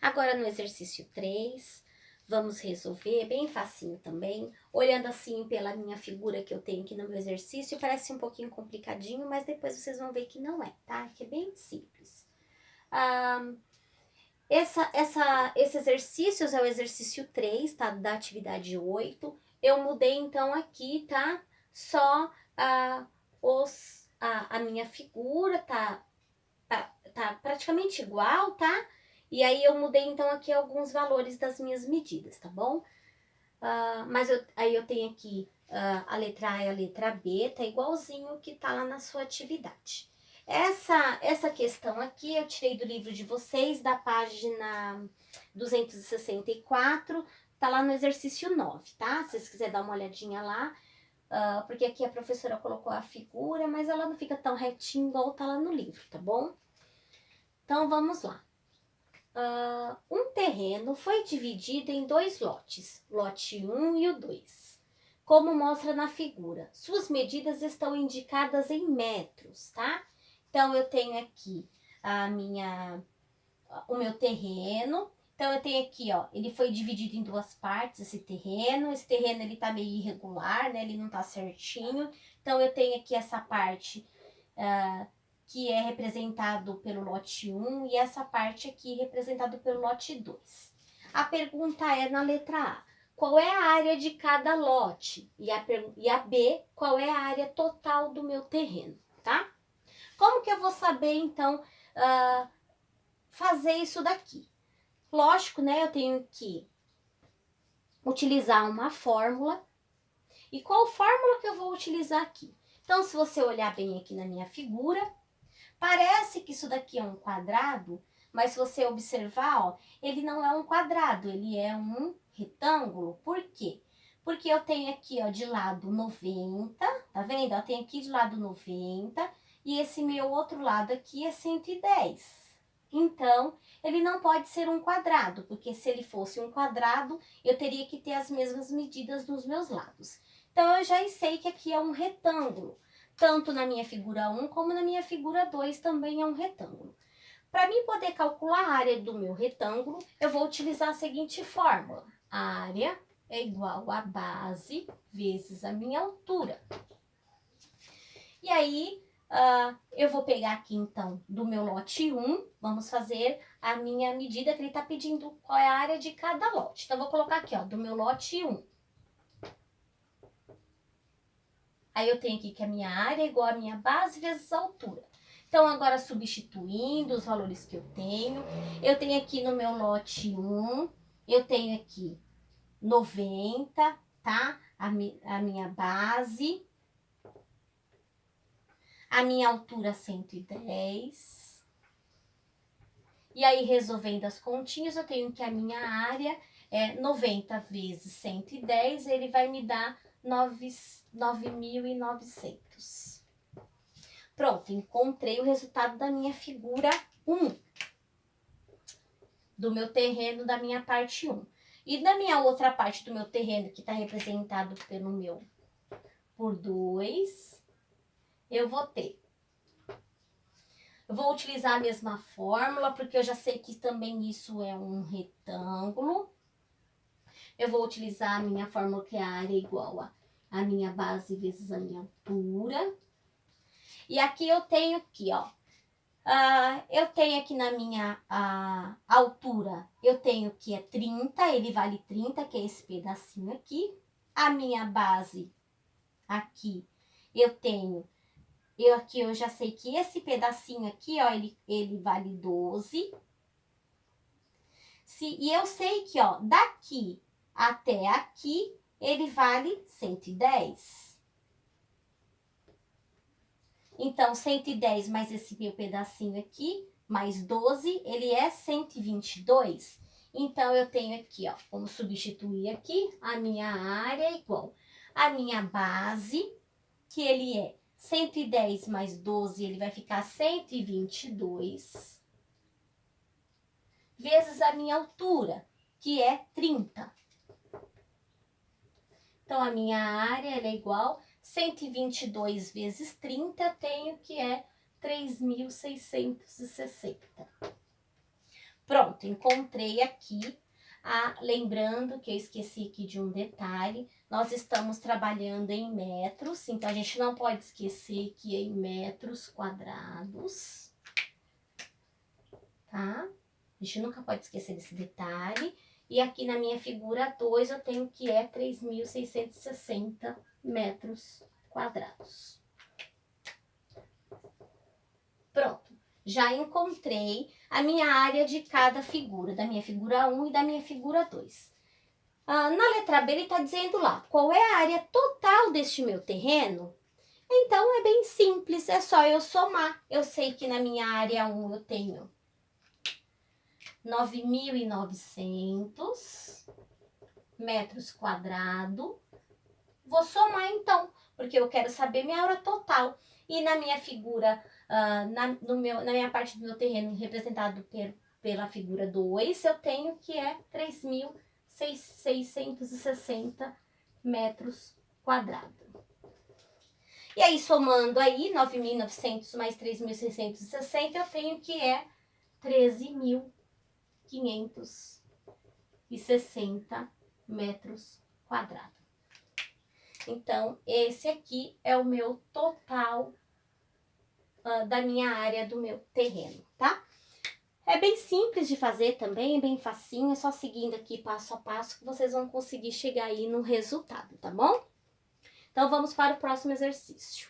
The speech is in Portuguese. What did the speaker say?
Agora no exercício 3, vamos resolver, bem facinho também. Olhando assim pela minha figura que eu tenho aqui no meu exercício, parece um pouquinho complicadinho, mas depois vocês vão ver que não é, tá? Que é bem simples. Esse exercício é o exercício 3, tá? Da atividade 8. Eu mudei então aqui, tá? Só a minha figura tá praticamente igual, tá? E aí eu mudei então aqui alguns valores das minhas medidas, tá bom? Mas aí eu tenho aqui a letra A e a letra B, tá igualzinho que tá lá na sua atividade. Essa questão aqui eu tirei do livro de vocês, da página 264, tá lá no exercício 9, tá? Se vocês quiserem dar uma olhadinha lá, porque aqui a professora colocou a figura, mas ela não fica tão retinha igual tá lá no livro, tá bom? Então vamos lá. Um terreno foi dividido em 2 lotes, lote 1 e o 2, como mostra na figura. Suas medidas estão indicadas em metros, tá? Então, eu tenho aqui o meu terreno. Então, eu tenho aqui, ó, ele foi dividido em 2 partes, esse terreno. Esse terreno, ele tá meio irregular, né? Ele não tá certinho. Então, eu tenho aqui essa parte que é representado pelo lote 1 e essa parte aqui representado pelo lote 2. A pergunta é na letra A: qual é a área de cada lote? E a B: qual é a área total do meu terreno, tá? Como que eu vou saber, então, fazer isso daqui? Lógico, né? Eu tenho que utilizar uma fórmula. E qual fórmula que eu vou utilizar aqui? Então, se você olhar bem aqui na minha figura, parece que isso daqui é um quadrado, mas se você observar, ó, ele não é um quadrado, ele é um retângulo. Por quê? Porque eu tenho aqui, ó, de lado 90, tá vendo? Eu tenho aqui de lado 90 e esse meu outro lado aqui é 110. Então, ele não pode ser um quadrado, porque se ele fosse um quadrado, eu teria que ter as mesmas medidas nos meus lados. Então, eu já sei que aqui é um retângulo. Tanto na minha figura 1 como na minha figura 2 também é um retângulo. Para mim poder calcular a área do meu retângulo, eu vou utilizar a seguinte fórmula: a área é igual a base vezes a minha altura. E aí, eu vou pegar aqui então do meu lote 1, vamos fazer a minha medida que ele está pedindo qual é a área de cada lote. Então, eu vou colocar aqui, ó, do meu lote 1. Aí eu tenho aqui que a minha área é igual a minha base vezes a altura. Então, agora substituindo os valores que eu tenho aqui no meu lote 1, eu tenho aqui 90, tá? A minha base, a minha altura 110. E aí, resolvendo as continhas, eu tenho que a minha área é 90 vezes 110, ele vai me dar 9.900. Pronto, encontrei o resultado da minha figura 1, do meu terreno, da minha parte 1. E da minha outra parte do meu terreno, que está representado por 2, eu vou utilizar a mesma fórmula, porque eu já sei que também isso é um retângulo. Eu vou utilizar a minha fórmula, que é a área igual a minha base vezes a minha altura. E aqui eu tenho aqui, ó, eu tenho aqui na minha altura, eu tenho que é 30, ele vale 30, que é esse pedacinho aqui. A minha base aqui, eu já sei que esse pedacinho aqui, ó, ele vale 12. E eu sei que, ó, daqui até aqui, ele vale 110. Então, 110 mais esse meu pedacinho aqui, mais 12, ele é 122. Então, eu tenho aqui, ó, vamos substituir aqui, a minha área é igual a minha base, que ele é 110 mais 12, ele vai ficar 122, vezes a minha altura, que é 30. Então, a minha área ela é igual 122 vezes 30, eu tenho que é 3.660. Pronto, encontrei aqui. Lembrando que eu esqueci aqui de um detalhe, nós estamos trabalhando em metros, então a gente não pode esquecer que é em metros quadrados, tá? A gente nunca pode esquecer desse detalhe. E aqui na minha figura 2 eu tenho que é 3.660 metros quadrados. Pronto, já encontrei a minha área de cada figura, da minha figura 1 e da minha figura 2. Na letra B ele está dizendo lá, qual é a área total deste meu terreno? Então é bem simples, é só eu somar. Eu sei que na minha área 1 eu tenho 9.900 metros quadrados. Vou somar então, porque eu quero saber minha área total. E na minha figura, na minha parte do meu terreno representado pela figura 2, eu tenho que é 3.660 metros quadrados. E aí, somando aí, 9.900 mais 3.660, eu tenho que é 13.560 metros quadrados. Então, esse aqui é o meu total da minha área do meu terreno, tá? É bem simples de fazer também, é bem facinho, é só seguindo aqui passo a passo que vocês vão conseguir chegar aí no resultado, tá bom? Então, vamos para o próximo exercício.